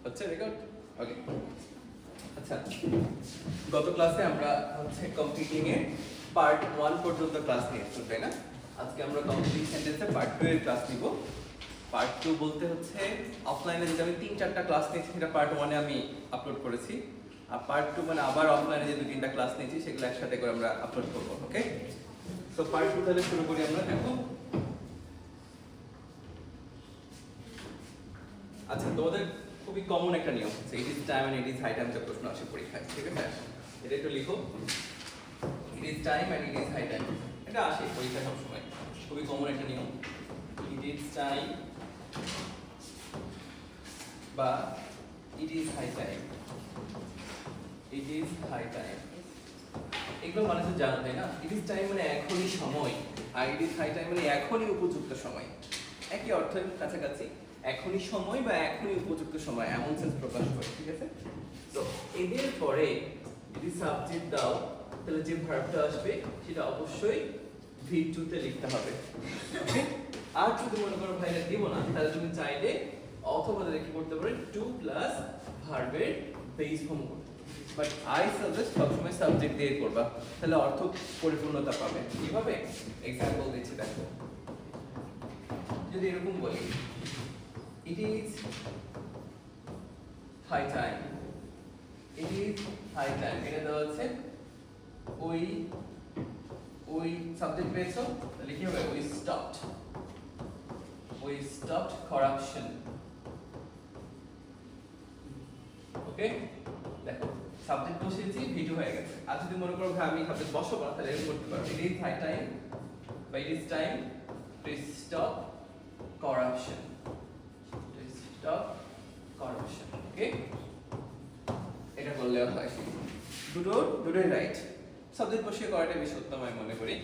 হচ্ছে রেকর্ড? ওকে। আচ্ছা, গত ক্লাসে আমরা হচ্ছে কমপ্লিটিং এর পার্ট 1 পর্যন্ত ক্লাস নিয়েছি, তাই না? আজকে আমরা কমপ্লিট সেন্টেন্সের পার্ট 2 এর ক্লাস নিব। পার্ট 2 বলতে হচ্ছে অফলাইনে যেটা আমি 3-4টা ক্লাস নিয়েছি সেটা পার্ট 1 এ আমি আপলোড করেছি। আর পার্ট 2 মানে আবার অফলাইনে যে 2-3টা ক্লাস নিয়েছি সেগুলো একসাথে করে আমরা আপলোড করব, ওকে? সো পার্ট 2 তাহলে শুরু করি আমরা। দেখো, আচ্ছা, তোমাদের খুবই কমন একটা নিয়ম হচ্ছে it is time and it is high time যে প্রশ্ন আসে পরীক্ষায়, ঠিক আছে? এটা একটু লিখো, it is time and it is high time. এটা আসে পরীক্ষায় সবসময়, খুবই কমন একটা নিয়ম। ইট ইজ টাইম বা it is high time, it is high time, এগুলো মানে তো জানো, তাই না? ইট ইজ টাইম মানে এখনই সময়, আর ইট ইজ হাই টাইম মানে এখনই উপযুক্ত সময়। একই অর্থ, কাছাকাছি। এখনই সময় বা এখনই উপযুক্ত সময় এমন সেন্স প্রকাশ করে, ঠিক আছে? তো এদের পরে যদি সাবজেক্ট দাও তাহলে যে ভার্বটা আসবে সেটা অবশ্যই V2 তে লিখতে হবে, ওকে? আর যদি মনে করো ভাই এটা দিব না, তাহলে তুমি চাইলে অথবা তাহলে কি করতে পারো, 2 প্লাস ভার্বের বেস ফর্ম করতে। বাট আই সাজেস্ট সবসময় সাবজেক্ট দিয়ে করবা, তাহলে অর্থ পরিপূর্ণতা পাবে। কিভাবে? এক্সাম্পল দিচ্ছি, দেখো। যদি এরকম বলি, it is high time, it is high time, এটা দেওয়া আছে ওই সাবজেক্ট পেয়েছো, তাহলে কি হবে? we stopped corruption, ওকে? দেখো, সাবজেক্ট বসিয়েছি, V2 হয়ে গেছে। আর যদি মনে করো ভাই আমি সাবজেক্ট বসাবো না, তাহলে এরকম করতে পারো, it is high time বা it is time to stop corruption, stop corruption, ওকে? এটা করলেও হয়। দুটোই রাইট। সাবজেক্ট বসিয়ে করাটা বেশি উত্তম আমি মনে করি,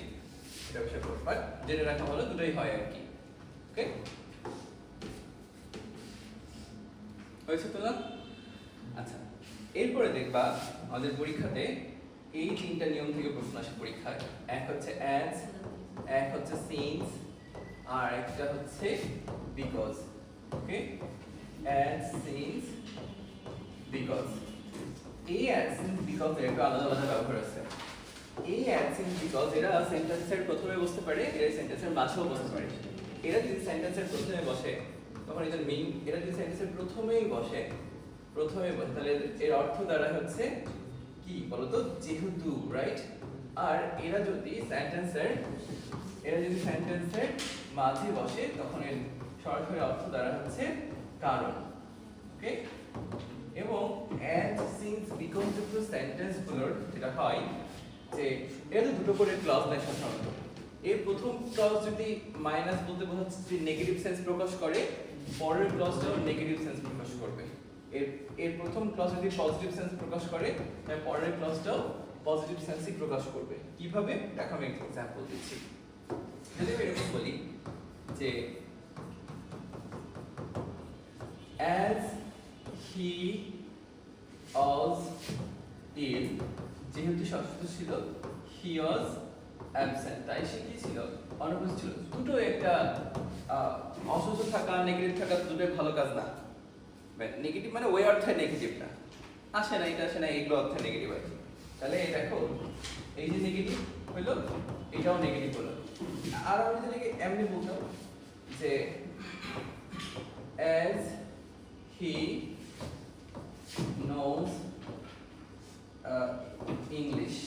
এটা বিষয় করব, বাট যেটা রাখা হলো দুটোই হয় আর কি, ওকে? হয়েছে তো না? আচ্ছা, এরপরে দেখবা আমাদের পরীক্ষাতে এই 3টা নিয়ম থেকে প্রশ্ন আসে পরীক্ষায়। এক হচ্ছে অ্যাজ, এক হচ্ছে সিন্স, আর একটা হচ্ছে because, okay? As, since, because. এই অ্যাজ, সিন্স, বিকজ এর একটু আলাদা আলাদা ব্যবহার আছে। এই অ্যাজ, সিন্স, বিকজ এরা সেন্টেন্সের প্রথমে বসতে পারে, এরা সেন্টেন্সের মাঝেও বসতে পারে। এরা যদি সেন্টেন্সের প্রথমে বসে তখন এদের মিন, এরা যদি সেন্টেন্সের প্রথমেই বসে তাহলে এর অর্থ দ্বারা হচ্ছে কি বলতো, যেহেতু, রাইট? আর এরা যদি সেন্টেন্সের মাঝে বসে তখন এর সরাসরি অর্থ দ্বারা হচ্ছে কারণ, ওকে? এবং অ্যাজ, সিন্স, বিকজ যুক্ত সেন্টেন্সগুলোর যেটা হয় যে এর দুটো করে ক্লজ নেয় সাধারণত। এর প্রথম ক্লজ যদি মাইনাস বলতে বোঝাচ্ছে যে নেগেটিভ সেন্স প্রকাশ করে, পরের ক্লজটাও নেগেটিভ সেন্স প্রকাশ করবে। এর প্রথম ক্লজ যদি পজিটিভ সেন্স প্রকাশ করে, তাহলে পরের ক্লজটাও পজিটিভ সেন্সই প্রকাশ করবে। কিভাবে? দেখো, আমি একটা এক্সাম্পল দিচ্ছি। যদি আমি এরকম বলি যে as he was ill, যেহেতু অসুস্থ ছিল, he was absent, তাই সে কি ছিল? অনুপস্থিত ছিল। দুটো একটা অসুস্থ থাকা, নেগেটিভ থাকা দুটোই ভালো কাজ না। নেগেটিভ মানে ওই অর্থে নেগেটিভ না, আসে না, এটা আসে না, এগুলো অর্থে নেগেটিভ আছে। তাহলে দেখো, এই যে নেগেটিভ হইলো, এটাও নেগেটিভ হলো। আর আমি যদি এমনি বলতাম যে as he knows English,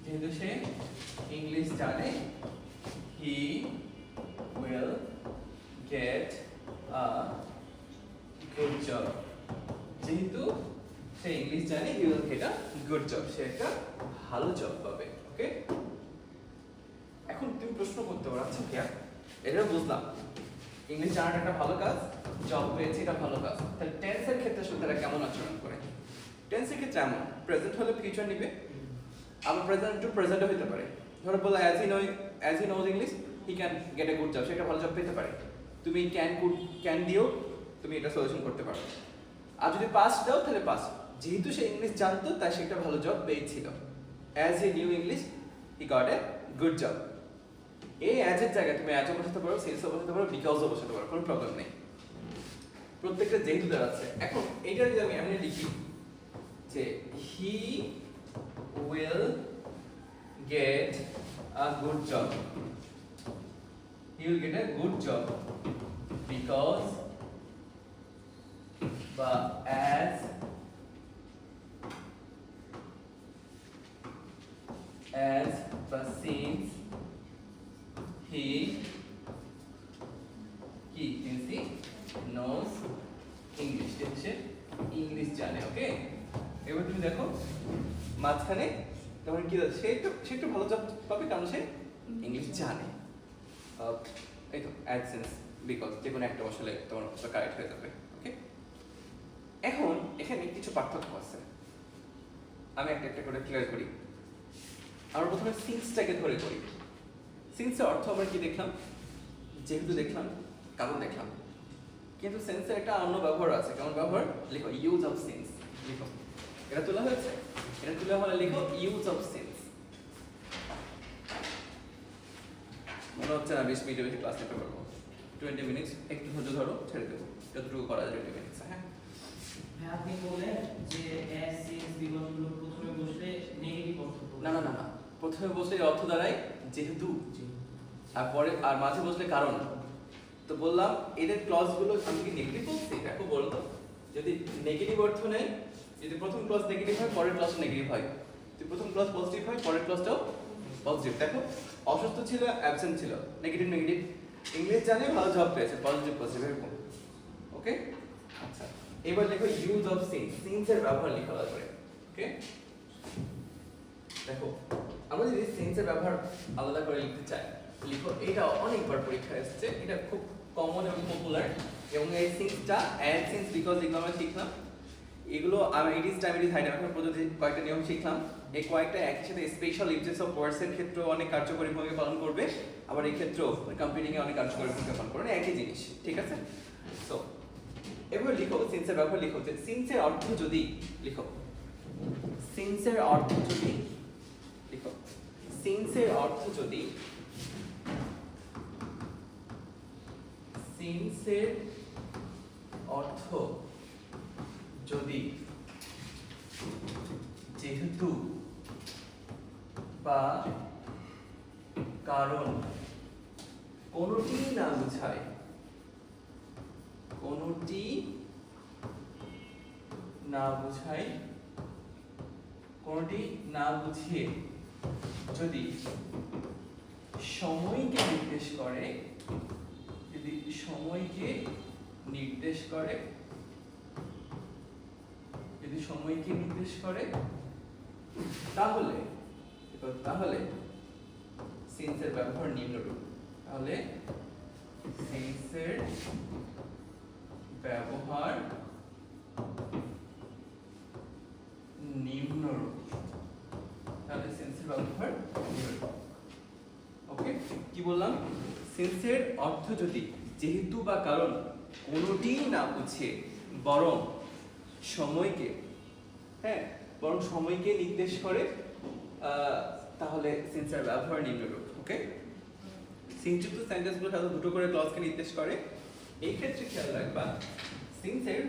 যেহেতু সে ইংলিশ জানে, he will get a good job, যেহেতু সে ইংলিশ জানে, he will get a good job, সে একটা ভালো জব পাবে, ওকে? এখন তুমি প্রশ্ন করতে পারো, আচ্ছা কি এটা বুঝলাম, ইংলিশ জানাটা একটা ভালো কাজ, জব পেয়েছে এটা ভালো কাজ, তাহলে টেন্সের ক্ষেত্রে আসলে তারা কেমন আচরণ করে? টেন্সের ক্ষেত্রে এমন, প্রেজেন্ট হলে ফিউচার নিবে, আবার প্রেজেন্ট টু প্রেজেন্টও হতে পারে। ধরো বলো as he knows English, he can get a good job, সে একটা ভালো জব পেতে পারে। তুমি ক্যান দিও, তুমি এটা সলিউশন করতে পারো। আর যদি পাস্ট দাও তাহলে পাস্ট, যেহেতু সে ইংলিশ জানতো তাই সে একটা ভালো জব পেয়েছিল। As he knew English, he got a good job. এই অ্যাজ এর জায়গায় তুমি অ্যাজও বসাতে পারো, সিন্সও বসাতে পারো, বিকজও বসাতে পারো, কোনো প্রবলেম নেই। প্রত্যেকটা যেহেতু দাঁড়াচ্ছে। এখন এইটা যদি আমি এমনি লিখি যে he will get a good job, he will get a good job because বা as বা since he knows English, say English জানে। ওকে, এবার তুমি দেখো মাঝখানে তোমার কি সে একটু ভালো জব পাবে কারণ সে ইংলিশ জানে। এই তো অ্যাডসেন্স বিকজ যে কোনো একটা বসালে তোমার কারেক্ট হয়ে যাবে। ওকে, এখন এখানে কিছু পার্থক্য আছে, আমি একটা একটা করে ক্লিয়ার করি। আমরা প্রথমে সিন্সটাকে ধরে করি। সিন্সের অর্থ আমরা কি দেখলাম? যেহেতু দেখলাম, কারণ দেখলাম, কিন্তু সেন্সের একটা অন্য ব্যবহার আছে। কেমন ব্যবহার? লিখো ইউজ অফ সিন্স। লিখো, এটা তোলা হয়েছে, এটা তোলা হলে লিখো ইউজ অফ সিন্স। মনে হচ্ছে না 20 মিনিটের বেশি ক্লাস নিতে পারবো। 20 মিনিটস একটু ধৈর্য ধরো, ছেড়ে দেবো যতটুকু করা যায় 20 মিনিটস। হ্যাঁ, আপনি বলেন যে অ্যাজ সিন্স বিগতগুলো প্রথমে বসলে নেগেটিভ অর্থ। না না না না, প্রথমে বসলে অর্থ দাঁড়ায় যেহেতু, আর পরে আর মাঝে বসলে কারণ। তো বললাম এদের ক্লজগুলো আমি কি নেগেটিভ বলছি? দেখো বলতো, যদি নেগেটিভ অর্থ নেয়, যদি প্রথম ক্লজ নেগেটিভ হয় পরের ক্লজ নেগেটিভ হয়, যদি প্রথম ক্লজ পজিটিভ হয় পরের ক্লজটাও পজিটিভ। দেখো অসুস্থ ছিল, অ্যাবসেন্ট ছিল, নেগেটিভ নেগেটিভ। ইংলিশ জানে, ভালো জব পেয়েছে, পজিটিভ পজিটিভ এরকম। ওকে, আচ্ছা এবার দেখো ইউজ অফ সিন্স, সিন্সের ব্যবহার লেখা করে। ওকে, দেখো আমরা যদি সিন্সের ব্যবহার আলাদা করে লিখতে চাই, লিখো এটা অনেকবার পরীক্ষায় এসেছে, এটা খুব কমন এবং পপুলার। এবং এই সিন্সটা অ্যাড সিন্স বিকজ এগুলো আমরা শিখলাম, এগুলো আমি it is time it is high time পদ্ধতি কয়েকটা নিয়ম শিখলাম। এই কয়েকটা একই সাথে স্পেশাল ইউজেস অফ ওয়ার্ডস এর ক্ষেত্রেও অনেক কার্যকরী ভূমিকা পালন করবে, আবার এই ক্ষেত্রেও কম্পিউটিং এ অনেক কার্যকরী ভূমিকা পালন করবে, একই জিনিস। ঠিক আছে, সো এবার লিখো সিন্সের ব্যবহার। লিখো যে সিন্সের অর্থ যদি, লিখো সিন্সের অর্থ যদি, লিখো সিন্সের অর্থ যদি, সিন্সের অর্থ যদি যেহেতু বা কারণ কোনটি না বোঝায়, কোনটি না বোঝায়, কোনটি না বুঝিয়ে যদি সময়কে নির্দেশ করে, যদি সময়কে নির্দেশ করে, যদি সময়কে নির্দেশ করে, তাহলে তাহলে সিন্সের ব্যবহার নিম্নরূপ। তাহলে সিন্সের ব্যবহার নিম্নরূপ, তাহলে সিন্সের ব্যবহার নিম্নরূপ। ওকে, কি বললাম? সিন্সের অর্থ যদি যেহেতু বা কারণ কোনোটি না বুঝে বরং সময়কে, হ্যাঁ বরং সময়কে নির্দেশ করে, তাহলে সিন্সের ব্যবহার নিম্নরূপ। ওকে, সিনযুক্ত সেন্টেন্সগুলো সাধারণত দুটো করে ক্লজকে নির্দেশ করে। এই ক্ষেত্রে খেয়াল রাখবা সিন্সের,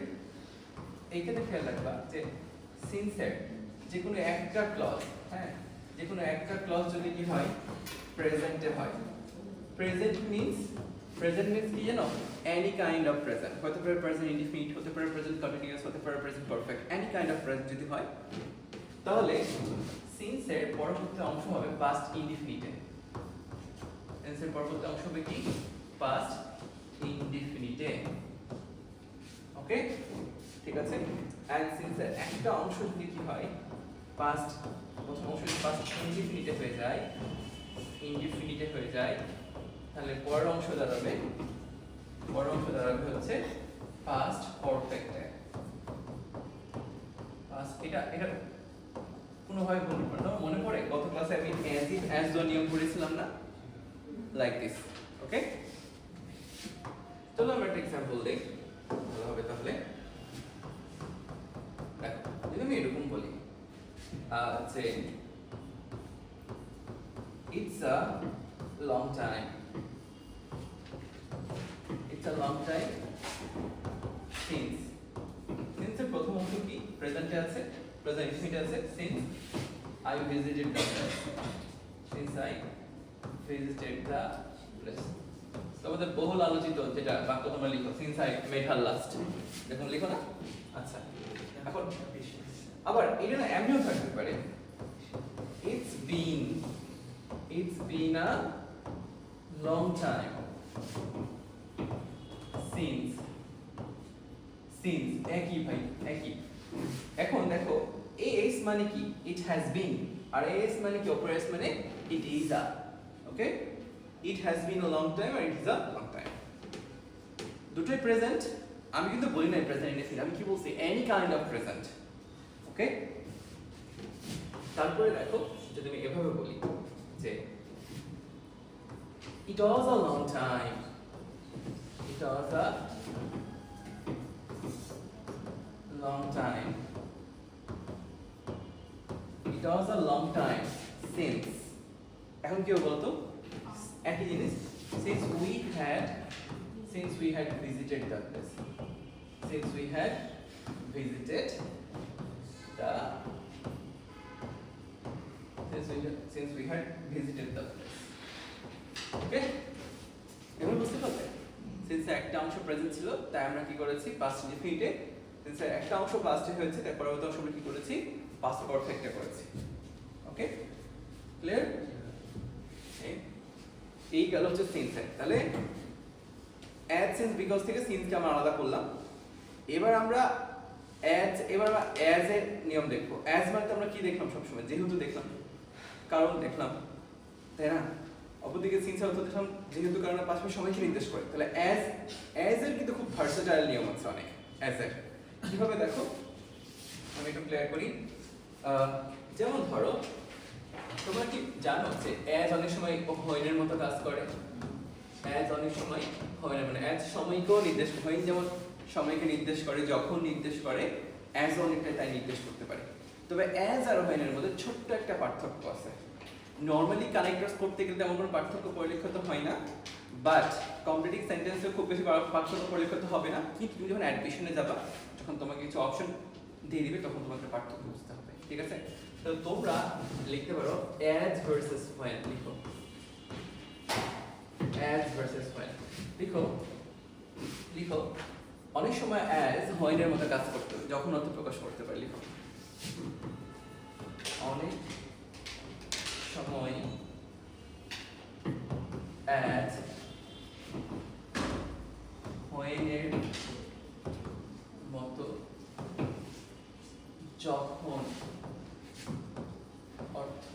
এই ক্ষেত্রে খেয়াল রাখবা যে সিন্সের যে কোনো একটা ক্লজ, হ্যাঁ যে কোনো একটা ক্লজ যদি কি হয়, প্রেজেন্টে হয়। প্রেজেন্ট মিন্স কি জানো? এনি কাইন্ড অফ প্রেজেন্ট, হতে পারে প্রেজেন্ট ইনডিফিনিট, হতে পারে প্রেজেন্ট কন্টিনিউয়াস, হতে পারে present perfect. Any kind of present যদি হয়, তাহলে সিন্সের পরবর্তী অংশ হবে পাস্ট ইনডিফিনিটে। সিন্সের পরবর্তী অংশ হবে কি? পাস্ট ইনডিফিনিটে। ওকে, ঠিক আছে। এন্ড সিন্সের একটা অংশ যদি কি হয়, পাস্ট, প্রথম অংশ যদি পাস্ট ইনডিফিনিটে হয়ে যায়, ইনডিফিনিটে হয়ে যায়, তাহলে পরের অংশ দাঁড়াবে, পরের অংশ দাঁড়াবে হচ্ছে পাস্ট পারফেক্টে। পাস্ট এটা কোনোভাবে ভুল করবে না। মনে পড়ে গত ক্লাসে আমি অ্যাজ ইফ অ্যাজ দ্য নিয়ম করেছিলাম না, লাইক দিস। ওকে, চলো আমরা একটা এক্সাম্পল দেই, ভালো হবে। তাহলে দেখো যদি আমি এরকম বলি যে it's a long time, it's a long time প্রেজেন্টে আছে, প্রেজেন্ট ইনফিনিটে আছে since I visited the place, since I visited the place. তোমাদের বহুল আলোচিত যেটা বাক্য তোমরা লিখো, since I made her last, দেখুন লিখো না। আচ্ছা, এখন আবার এটা না এমনিও থাকতে পারে, it's been a long time since একই ভাই একই। এখন দেখো as মানে কি, it has been, R as মানে কি, অপর as মানে it is a, okay, it has been a long time আর it is a long time, দুটোই প্রেজেন্ট। আমি কিন্তু বলি না প্রেজেন্ট ইনডেফিনিট, আমি কি বলছি, any kind of present, okay. তারপরে দেখো যদি আমি এভাবে বলি যে it was a long time, it was a long time, it was a long time since, এখন কি হবে বলতো, একই জিনিস, since we had visited the place, since we had visited the since we had visited the place, ওকে। এবার বুঝতে পারলে since একটা অংশ প্রেজেন্ট ছিল তাই আমরা কি করেছি পাস্ট ইনফিনিটে, সিন্স একটা অংশ পাস্টে হয়েছে তাই পরবর্তী অংশ আমরা কি করেছি পাস্ট পারফেক্টে করেছি, ওকে ক্লিয়ার। এই গেল হচ্ছে সিন্স। তাহলে অ্যাজ সিন্স বিকজ থেকে সিন্সকে আমরা আলাদা করলাম। এবার আমরা অ্যাজ এর নিয়ম দেখবো। অ্যাজ মানে তো আমরা কি দেখলাম সবসময়, যেহেতু দেখলাম, কারণ দেখলাম, তাই না। অপরদিকে সিন্স অর্থ দেখলাম যেহেতু, কারণ পাশাপাশি সময়কে নির্দেশ করে। তাহলে অ্যাজ এর কিন্তু খুব ভার্সেটাইল নিয়ম আছে অনেক অ্যাজ এর। কিভাবে দেখো আমি একটু ক্লিয়ার করি। যেমন ধরো তোমরা কি জানো যে অ্যাজ অনেক সময় হইনের মতো কাজ করে। অ্যাজ অনেক সময় হয় না, মানে অ্যাজ সময়কেও নির্দেশ করে, হইন যেমন সময়কে নির্দেশ করে, যখন নির্দেশ করে, অ্যাজ অনেকটা তাই নির্দেশ করতে পারে। তবে অ্যাজ আর হইনের মধ্যে ছোট্ট একটা পার্থক্য আছে। নর্মালি কানেক্টরস করতে গেলে তেমন কোনো পার্থক্য পরিলক্ষিত হয় না, বাট কমপ্লিটিং সেন্টেন্সে খুব বেশি পার্থক্য পরিলক্ষিত হবে না। কিন্তু তুমি যখন অ্যাডমিশনে যাবা, যখন তোমাকে কিছু অপশন দিয়ে দিবে, তখন তোমাকে পার্থক্য বুঝতে হবে, ঠিক আছে। তো তোমরা লিখতে পারো অ্যাজ ভার্সেস হোয়েন, লিখো অ্যাজ ভার্সেস হোয়েন, লিখো অনেক সময় অ্যাজ হোয়েনের মতো কাজ করতে হবে, যখন অর্থ প্রকাশ করতে পারে। লিখো অনেক সময় অ্যাজ হোয়েনের মতো যখন অর্থ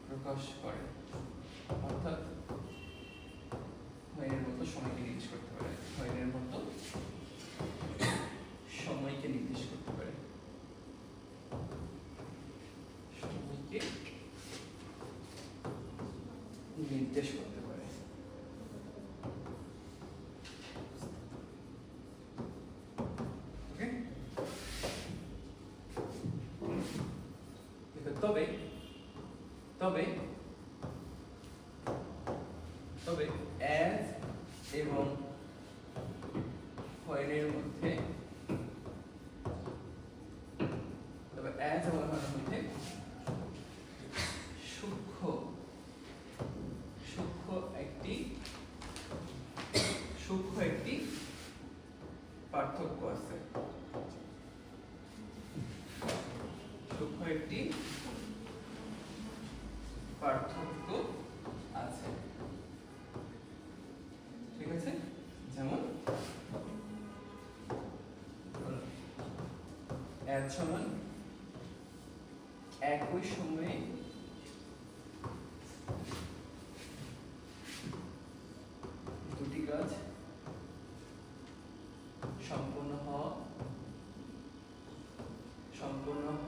প্রকাশ করে, অর্থাৎ হোয়েনের মতো সময়কে নির্দেশ করতে পারে, হোয়েনের মতো সময়কে নির্দেশ করতে পারে, সময়কে নির্দেশ করতে পারে। ওকে, তবে তবে তবে অ্যাজ এবং হোয়েনের মধ্যে, তবে অ্যাজ এবং হোয়েনের মধ্যে সূক্ষ্ম একটি পার্থক্য আছে, সূক্ষ্ম একটি পার্থক্য আছে, ঠিক আছে। যেমন অ্যাজ সমান একই সময়ে দুটি কাজ সম্পূর্ণ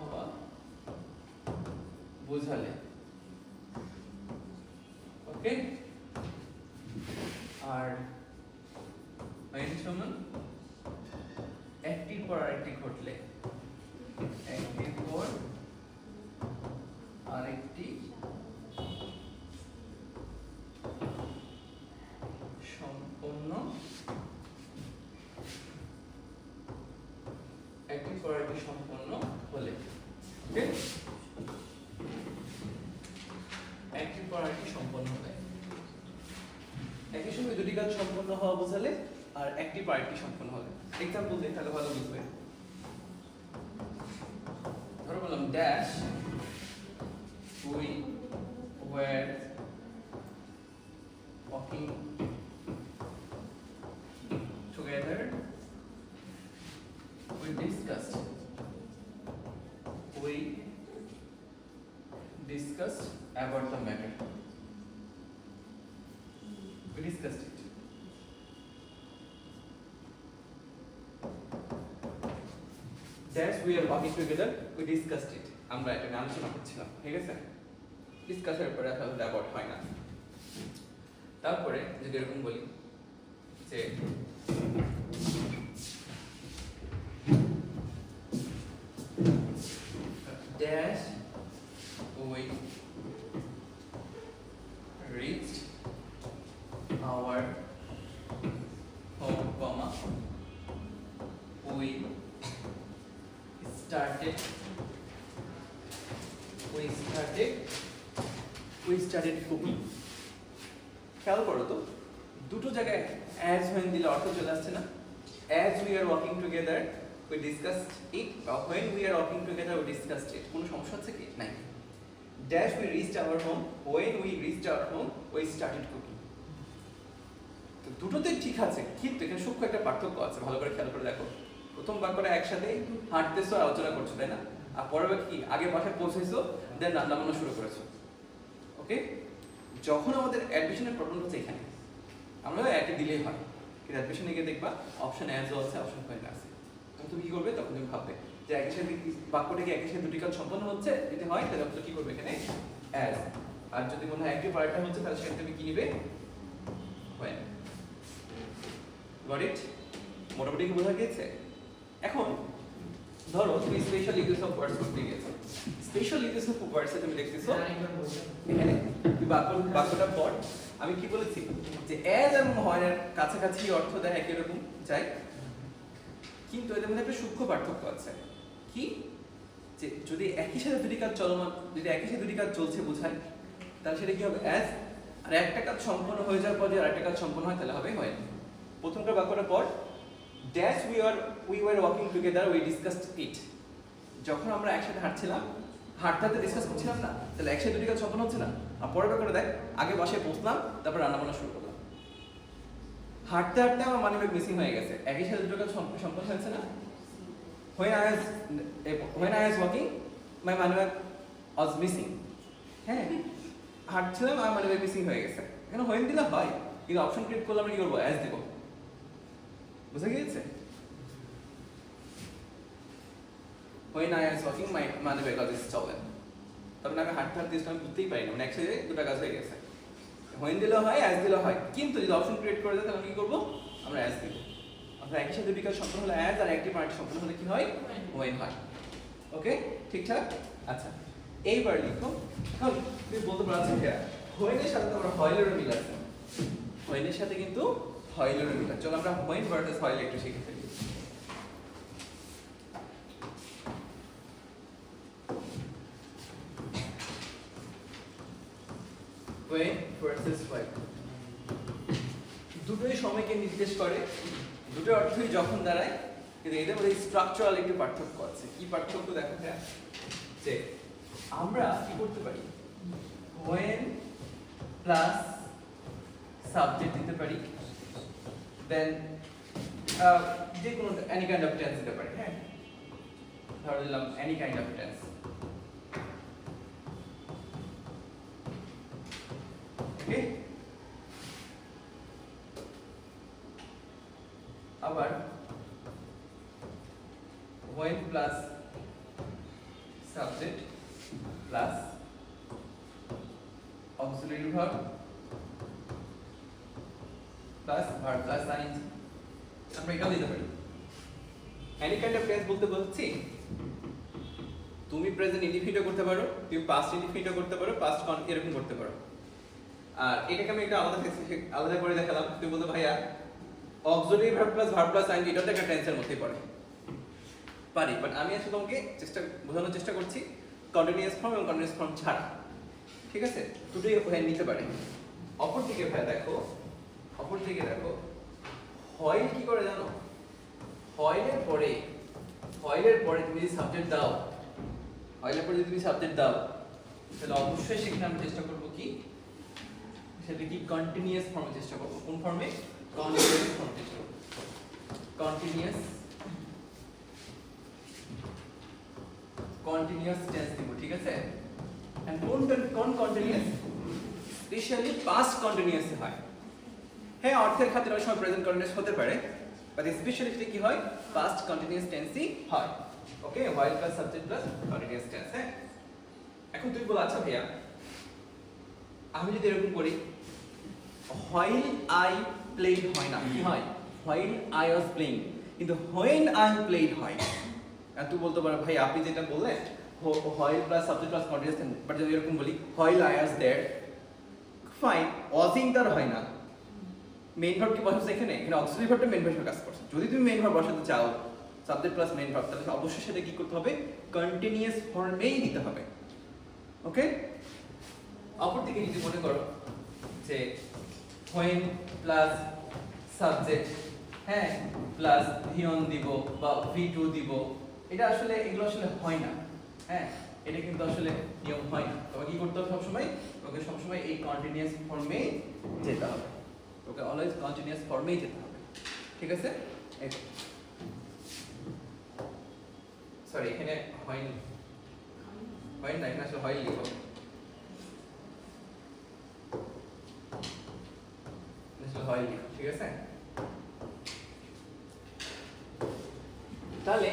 হওয়া বোঝালে, ওকে। আর হোয়েন সমান একটির পর আরেকটি ঘটলে, একটির পর আরেকটি সম্পূর্ণ কাজ সম্পন্ন হওয়া বোঝালে আর একটি পার্টি সম্পন্ন হলে এক্সাম্পল দিই তাহলে ভালো বুঝবে ধরো বললাম dash we were walking together we discussed about the matter we discussed it that's we are walking together we discussed it আমরা এটা নিয়ে আলোচনা করছিলাম ঠিক আছে ডিসকাসের পরে আসলে অ্যাবাউট হয় না তারপরে যদি এরকম বলি যে dash we reached our home comma we started cooking খেয়াল করো তো দুটো জায়গায় as when দিলে অর্থ চলে আসছে না as we are walking together we discussed it or when we are walking together we discussed it কোনো সমস্যা আছে কি নাই dash we reached our home when we reached our home we started cooking তো দুটোতে ঠিক আছে কিন্তু এখানে সূক্ষ্ম একটা পার্থক্য আছে ভালো করে খেয়াল করে দেখো প্রথম বাক্যটা একসাথে হাঁটতেছো আলোচনা করছো তাই না আর পরের বাক্য কি আগে বাসায় পৌঁছেছো দেন রান্না বান্না শুরু করেছো ওকে যখন আমাদের অ্যাডমিশনের প্রবলেম হচ্ছে এখানে আমরা একে দিলেই হয় কিন্তু অ্যাডমিশনে গিয়ে দেখবা অপশন অ্যাজও আছে অপশন পয়েন্ট আছে তখন তুমি কি করবে তখন তুমি ভাববে যে একের সাথে বাক্যটা কি একের সাথে দুটি কাজ সম্পন্ন হচ্ছে যদি হয় তাহলে তুমি কি করবে এখানে অ্যাজ আর যদি মনে হয় একটি পার্টটা হচ্ছে তাহলে সেটা তুমি কি নিবে when গট ইট মোটামুটি কি বোঝা গেছে এখন ধরো তুমি স্পেশাল ইউজ অফ ওয়ার্ডস করতে গেছো স্পেশাল ইউজ অফ ওয়ার্ডস তুমি দেখতেছো এখানে তুই বাক্যটা পড় আমি কি বলেছি যে অ্যাজ এবং হয়নের কাছাকাছি অর্থ দেয় একই রকম চাই কিন্তু এদের মধ্যে একটা সূক্ষ্ম পার্থক্য আছে কি যে যদি একই সাথে দুটি কাজ চলমান যদি একই সাথে দুটি কাজ চলছে বোঝায় তাহলে সেটা কি হবে অ্যাজ আর একটা কাজ সম্পন্ন হয়ে যাওয়ার পর যদি আরেকটা কাজ সম্পন্ন হয় তাহলে হবে হয় প্রথমটা বাক্যটা পর dash we were walking together we discussed it যখন আমরা একসাথে হাঁটছিলাম হাঁটতে ডিসকাস করছিলাম না তাহলে একসাথে দুটি কাজ সম্পন্ন হচ্ছে না আর পরের ব্যাপারে দেখ আগে বাসায় পৌঁছলাম তারপর রান্না বান্না শুরু করলাম হাঁটতে হাঁটতে আমার মানি ব্যাগ মিসিং হয়ে গেছে একই সাথে দুটো কাজ সম্পন্ন হয়েছে না when I was walking my money bag was missing হ্যাঁ হাঁটছিলাম আর মানি ব্যাগ মিসিং হয়ে গেছে এখানে when দিলে হয় কিন্তু অপশন ক্লিক করলে আমরা কি করবো as দিব বুঝা গিয়েছে when I was walking my money bag was stolen তবে আমি হাঁটতে হাঁটতে আমি বুঝতেই পারি না মানে একসাথে দুটো কাজ হয়ে গেছে when দিলে হয় as দিলে হয় কিন্তু যদি অপশন ক্রিয়েট করে দেয় তাহলে কি করব আমরা as দিব অর্থাৎ একই সাথে দুটি কাজ সম্পন্ন হলে as আর একটি পার্ট সম্পন্ন হলে কি হয় when হয় ওকে ঠিকঠাক আচ্ছা এইবার লিখো এখন তুমি বলতে পারছো যে when এর সাথে আমরা হয়লের মিল আছে when এর সাথে কিন্তু হয়লের মিল আছে চলো আমরা when ভার্সেস হয়ল একটু শিখে ফেলি when versus while দুটোই সময়কে নির্দেশ করে দুটো অর্থই যখন দাঁড়ায় কিন্তু এদের মধ্যে স্ট্রাকচারাল একটু পার্থক্য আছে কি পার্থক্য দেখো হ্যাঁ যে আমরা কি করতে পারি when প্লাস সাবজেক্ট দিতে পারি দেন যে কোনো এনি কাইন্ড অফ টেন্স দিতে পারি হ্যাঁ ধরে দিলাম any kind of tense okay আবার when plus subject plus auxiliary verb plus verb plus ing আমরা এটাও দিতে পারি any kind of tense বলতে বলছি তুমি প্রেজেন্ট ইনডিফিনিটও করতে পারো তুমি পাস্ট ইনডিফিনিটও করতে পারো পাস্ট এরকম করতে পারো আর এটাকে আমি একটা আলাদা করে দেখালাম তুমি বলতে ভাইয়া অক্সিলারি ভার্ব প্লাস আইএনজি এটা তো একটা টেন্সের মধ্যেই পড়ে পারি বাট আমি আসলে তোমাকে বোঝানোর চেষ্টা করছি কন্টিনিউয়াস ফর্ম এবং কন্টিনিউয়াস ফর্ম ছাড়া ঠিক আছে দুটোই হয়ে নিতে পারে অপরদিকে ভাই দেখো অপর দিকে দেখো হয় কি করে জানো, হয়ের পরে তুমি যদি সাবজেক্ট দাও, হয়ের পরে যদি তুমি সাবজেক্ট দাও তাহলে অবশ্যই সেখানে আমরা চেষ্টা করব কি, সেটা কি কন্টিনিউয়াস ফর্মে চেষ্টা করব। কোন ফর্মে? কন্টিনিউয়াস ফর্মে চেষ্টা করব। কন্টিনিউয়াস টেন্স দিব, ঠিক আছে? এন্ড কোন কন্টিনিউয়াস? স্পেশালি পাস্ট কন্টিনিউয়াস হয়। হ্যাঁ, অর্থের খাতিরে অনেক সময় প্রেজেন্ট কন্টিনিউয়াস হতে পারে, বাট স্পেশালি এটা কি হয়? পাস্ট কন্টিনিউয়াস টেন্সই হয়। ওকে, while plus subject plus continuous tense. হ্যাঁ, এখন তুই বল, আচ্ছা ভাইয়া আমি যদি এরকম করি, while I played হয় না, কি হয়? while I was playing, কিন্তু when I played হয়। আর তুই বলতে পারো ভাই আপনি যেটা বললেন while plus subject plus continuous tense, but যদি এরকম বলি while I was there, fine, ওয়াজিং তার হয় না। মেইন ভার্ব কি বসাচ্ছে এখানে? এখানে অক্সিলারি ভার্বটা মেইন ভার্বের কাজ করছে। যদি তুমি মেইন ভার্ব বসাতে চাও সাবজেক্ট প্লাস মেইন ভার্ব, তাহলে অবশ্যই সেটা কি করতে হবে? কন্টিনিউয়াস ফর্মেই দিতে হবে। ওকে, অপরদিকে যদি মনে করো যে when প্লাস সাবজেক্ট, হ্যাঁ, প্লাস ভিয়ন দিব বা ভি2 দিব, এটা আসলে এগুলো আসলে হয় না। হ্যাঁ, এটা কিন্তু আসলে নিয়ম হয় না। তবে কি করতে হবে সবসময়? ওকে সবসময় এই কন্টিনিউয়াস ফর্মে যেতে হবে। ওকে অলওয়েজ কন্টিনিউয়াস ফর্মেই যেতে হবে, ঠিক আছে? সরি, এখানে হয় না, এখানে আসলে হয় লিখো, হয় লিখো, ঠিক আছে? তাহলে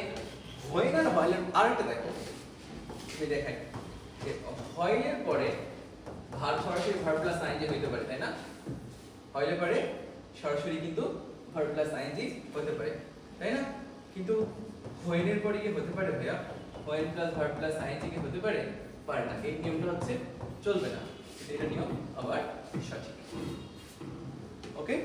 হয় না, হয়লের আরেকটা দেখো, আমি দেখাই যে হয়লের পরে ভার্ব সরাসরি ভার্ব প্লাস আইএনজি হইতে পারে, তাই না? হয়লের পরে সরাসরি কিন্তু ভার্ব প্লাস আইএনজি হতে পারে, তাই না? কিন্তু হোয়েনের পরে কি হতে পারে ভাইয়া? When plus verb plus ING কি হতে পারে? পারে না। এই নিয়মটা হচ্ছে চলবে না, এটা নিয়ম আবার সঠিক। ওকে,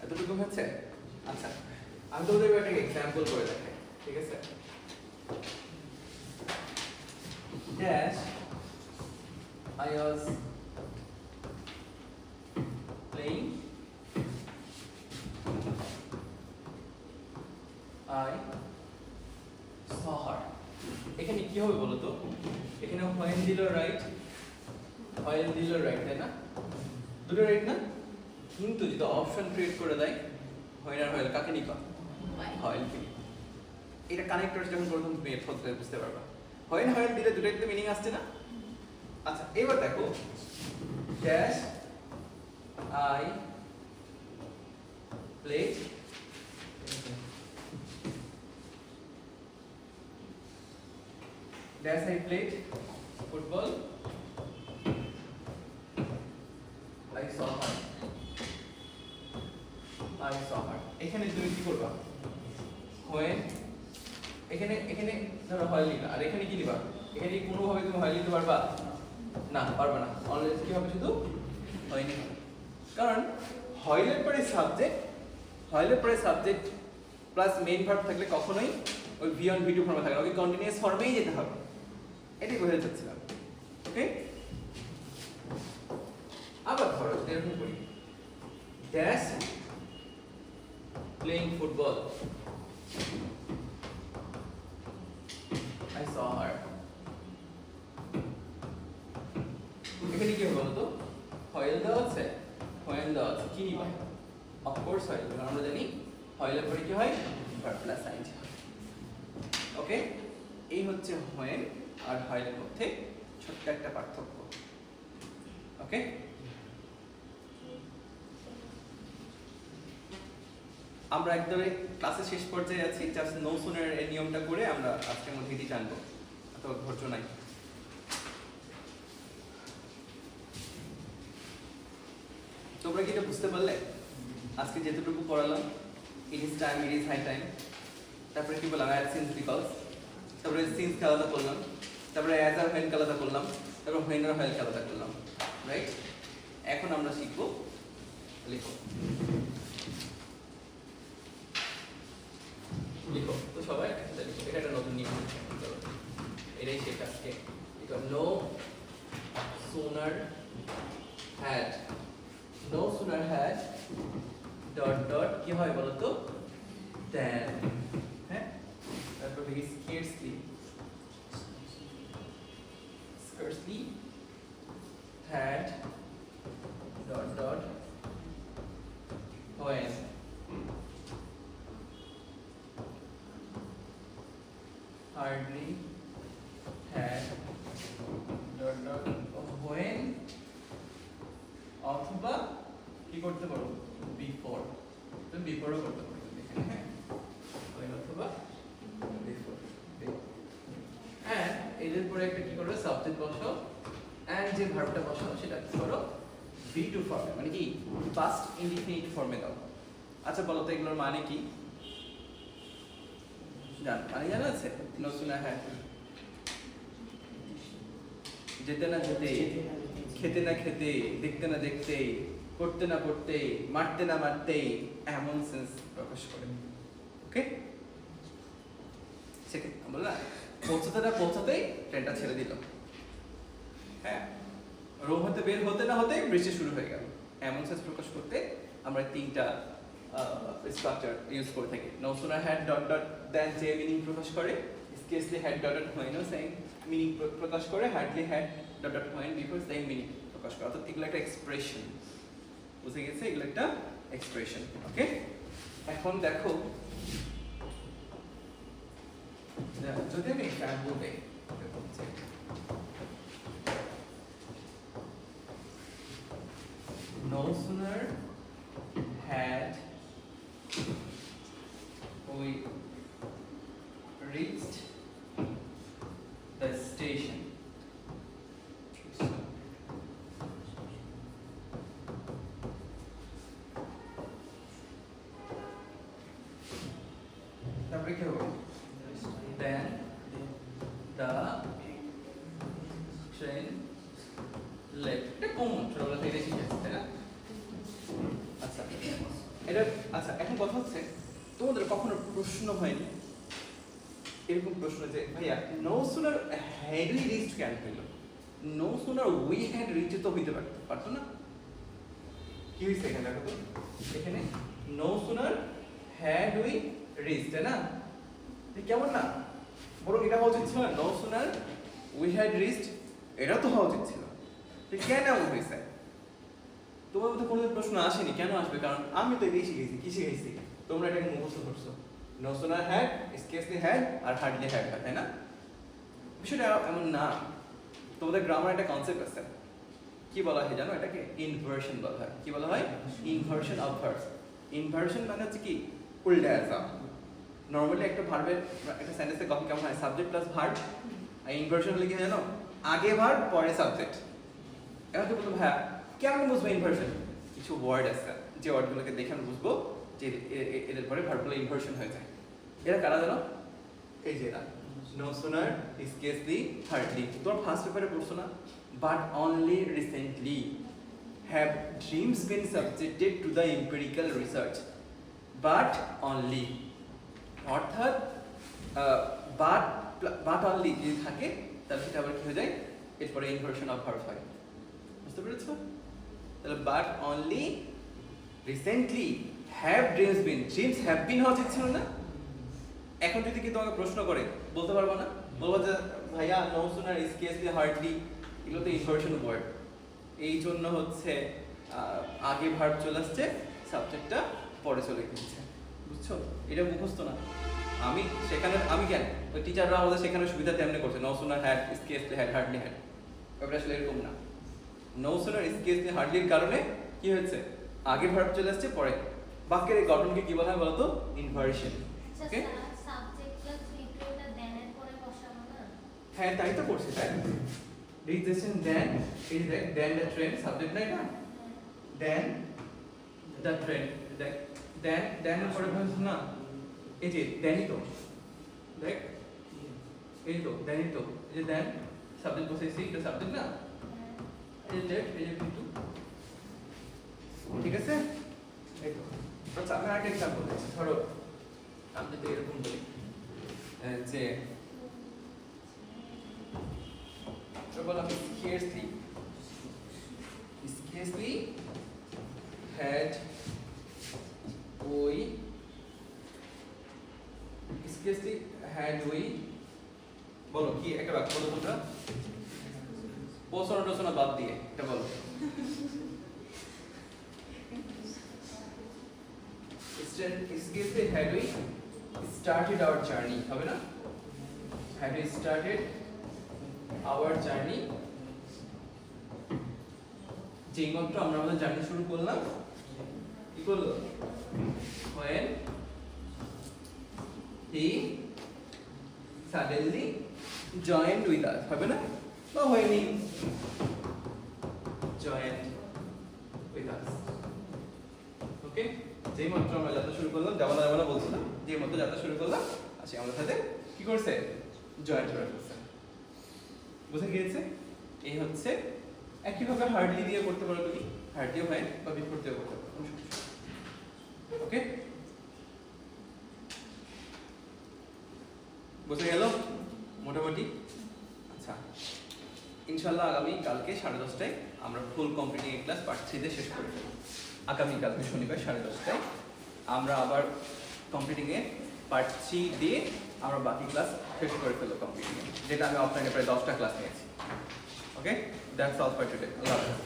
এতটুকু হচ্ছে? আচ্ছা, আমি তোমাদের একটা এক্সাম্পল করে দেখাই, ঠিক আছে? Dash I was playing, I saw her. এখানে কি হবে বলো তো? এখানে when দিল রাইট, while দিল রাইট, তাই না? দুটো রাইট না? কিন্তু যদি অপশন ক্রিয়েট করে দেয় when আর while, কাকে নিবা? while কে নিবা। এটা কানেক্টরস যখন প্রথম মেথড হতে বুঝতে পারবা। when while দিলে দুটোই তো মিনিং আসছে না? আচ্ছা, এবার দেখো dash I played football, I saw her, এখানে তুমি কি করবা? when, এখানে ধরো হয় লিখা, আর এখানে কি লিখবা? এখানে কোনোভাবে তুমি হয় লিখতে পারবা না? পারবে না। অলওয়েজ কি হবে? শুধু হয়নি হবে। কারণ হয়লের পরে সাবজেক্ট প্লাস মেইন ভার্ব থাকলে কখনোই ওই V1 V2 ফর্মে থাকে না, ওই কন্টিনিউয়াস ফর্মেই যেতে হবে। এটাই বোঝাতে চাচ্ছিলাম। ওকে, আবার ধরো যদি এরকম করি dash playing football, I saw her. এখানে কি হবে বলতো? হয়েল দেওয়া আছে, হোয়েন দেওয়া আছে, কি নিবা? অফকোর্স হয়েল, কারণ আমরা জানি হয়েলের পরে কি হয়? ভার্ব প্লাস আইএনজি হয়। ওকে, এই হচ্ছে হোয়েন আর হয়েলের মধ্যে ছোট্ট একটা পার্থক্য। ওকে, আমরা একদমই ক্লাসের শেষ পর্যায়ে আছি, জাস্ট নো সুনের এই নিয়মটা করে আমরা আজকের মধ্যে এটি জানবো, এত ধৈর্য নাই। তোমরা কি এটা বুঝতে পারলে? আজকে যেটুকু পড়ালাম, it is time, it is high time, তারপরে কি বললাম? অ্যাজ সিন্স বিকজ, তারপরে সিন্স আলাদা করলাম, তারপরে অ্যাজ আর হোয়েন আলাদা করলাম, তারপর হোয়েন আর হোয়েল আলাদা করলাম, রাইট? এখন আমরা শিখবো লিখো। লিখো তো সবাই, এটা একটা নতুন নিয়ম। এটাই শেখ আজকে। এটা no sooner had, no sooner had dot dot কি হয় বলতো, দেন, হ্যাঁ, তারপর দেখি scarcely, scarcely had dot dot when, hardly had dot dot when অথবা কি করতে পারো বিফোর, তো বিফোরও করতে পারো এখানে, হ্যাঁ, when অথবা বিফোর। এন্ড এদের পরে একটা কি করবে, সাবজেক্ট বসাও, এন্ড যে ভার্বটা বসাও সেটা কি করো, V2 ফর্মে, মানে কি পাস্ট ইনডিফিনিট ফর্মে দাও। আচ্ছা বলো তো এগুলোর মানে কি মানে জানা আছে? নো সুনার হ্যাড, যেতে না যেতে, খেতে না খেতে, দেখতে না দেখতে, করতে না করতে, মারতে না মারতেই এমন সেন্স প্রকাশ করে। ওকে, সেকেন্ড বললা পৌঁছাতে না পৌঁছাতেই ট্রেনটা ছেড়ে দিল, হ্যাঁ, রুম হতে বের হতে না হতে বৃষ্টি শুরু হয়ে গেল। এমন সেন্স প্রকাশ করতে আমরা তিনটা স্ট্রাকচার ইউজ করে থাকি। No sooner had dot dot than যে মিনিং প্রকাশ করে, স্কেসলি হ্যাড ডট ডট হোয়েনও সেম মিনিং প্রকাশ করে, hardly had dot dot when before same meaning প্রকাশ করে। অর্থাৎ এগুলো একটা এক্সপ্রেশন, বুঝে গেছে? এগুলো একটা এক্সপ্রেশন। ওকে, এখন দেখো যদি আমি এক্সাম্পল দেই, no sooner had we reached the station, তারপরে কি হবে, then the train left, এটা কমন ছোটবেলা থেকে শিখেছি, তাই না? আচ্ছা এটা, আচ্ছা এখন কথা হচ্ছে তোমাদের কখনো প্রশ্ন হয়নি এরকম প্রশ্ন যে ভাইয়া no sooner had we reached কেন হইল, no sooner we had reach তো হইতে পারতো না? কি হয়েছে এখানে দেখো তো, এখানে no sooner had we reach, তাই না? কেমন না, বরং এটা হওয়া উচিত ছিল না, no sooner we had reached, এটা তো হওয়া উচিত ছিল। কেন এমন হয়েছে? তোমার মধ্যে কোনো প্রশ্ন আসেনি, কেন আসবে? কারণ আমি তো এটাই শিখেছি। কি শিখেছি? তোমরা এটাকে মুখস্থ করছো, no sooner had, scarcely had আর হার্ডলি হ্যাড, তাই না? বিষয়টা এমন না। তোমাদের গ্রামার একটা কনসেপ্ট আছে, কি বলা হয় জানো? এটাকে ইনভার্সন বলা হয়। কি বলা হয়? Inversion of verbs. ইনভার্সন মানে হচ্ছে কি, উল্টায় যাওয়া। নরমালি একটা ভার্বের একটা সেন্টেন্সে কপি কেমন হয়, সাবজেক্ট প্লাস ভার্ব, আর ইনভার্সন হলে কি হয় জানো, আগে ভার্ব পরে সাবজেক্ট। এখন তো বলতো ভাইয়া কেমন বুঝবো ইনভার্সন? কিছু ওয়ার্ড আছে যে ওয়ার্ডগুলোকে দেখে আমি বুঝবো যে এদের পরে ভার্বগুলো ইনভার্সন হয়ে যায়। এরা কারা জানো? এই যে এরা, নো সুনার, স্কেসলি, হার্ডলি। তোমার ফার্স্ট পেপারে পড়ছো না? But only recently have dreams been subjected to the empirical research, but only, অর্থাৎ বাট অনলি যদি থাকে তাহলে সেটা আবার কি হয়ে যায়, এরপরে ইনভার্সন অফ ভার্ব হয়। বুঝতে পেরেছো? তাহলে but only recently have dreams been, dreams have been হওয়া উচিত ছিল না? এখন যদি কি তোমাকে প্রশ্ন করে বলতে পারবো না? বলবো যে ভাইয়া নো সুনার, স্কেসলি, হার্ডলি এগুলো তো ইনভার্সন ওয়ার্ড, এই জন্য হচ্ছে আগে ভার্ব চলে আসছে, সাবজেক্টটা পরে চলে গেছে। বুঝছো? এটা মুখস্থ না। আমি সেখানে আমি কেন, ওই টিচাররা আমাদের সেখানে সুবিধা তেমনি করছে, no sooner had, scarcely had, hardly had. ব্যাপারটা আসলে এরকম না। নো সুনার, স্কেসলি, হার্ডলির কারণে কি হয়েছে, আগে ভার্ব চলে আসছে, পরে বাক্যের এই গঠনকে কি বলা হয় বলতো? ইনভার্সন। ওকে, সাবজেক্ট প্লাস V2 এটা দেন এর পরে বসাবো না? হ্যাঁ তাই তো করছি, তাই রিচ দ্য স্টেশন, দেন এই যে দেন দ্য ট্রেন, সাবজেক্ট নাই না, দেন দ্য ট্রেন, দেখ দেন দেন এর পরে বলছ না, এই যে দেনই তো, দেখ এই তো দেনই তো, এই যে দেন সাবজেক্ট বসেছি, এটা সাবজেক্ট না, এই যে এই যে কিন্তু, ঠিক আছে? এই তো। আচ্ছা আমি আরেকটা এক্সাম্পল দিচ্ছি। ধরো আমি যদি এরকম বলি যে বললাম scarcely had we বলো কি একটা বাক্য বলো তোমরা পোষণ টোষণ বাদ দিয়ে এটা বলো scarcely had we started our journey হবে না had we started our journey যেই মাত্র আমরা আমাদের জার্নি শুরু করলাম কি করলো when he suddenly joined with us হবে না বা when he joined with us ওকে যেই মাত্র আমরা যাত্রা শুরু করলাম যাবো না বলছিলাম যেই মাত্র যাত্রা শুরু করলাম আচ্ছা আমাদের সাথে কি করছে জয়েন করে ফেলছে বুঝে গিয়েছে এই হচ্ছে একইভাবে হার্ডলি দিয়ে করতে পারো তুমি হার্ডলিও হয় বা বিফোর দিয়েও করতে পারো ওকে বুঝে গেল মোটামুটি আচ্ছা ইনশাআল্লাহ আগামী কালকে 10:30টায় আমরা ফুল কমপ্লিটিং ক্লাস পার্ট 3 তে শেষ করে ফেলব আগামী কালকে শনিবার 10:30টায় আমরা আবার কমপ্লিটিং এ পার্ট 3 দিয়ে আমরা বাকি ক্লাস শেষ করে ফেলব কমপ্লিটিং যেটা আমি অফলাইনে প্রায় 10টা ক্লাস নিয়েছি okay that's all for today আল্লাহ হাফেজ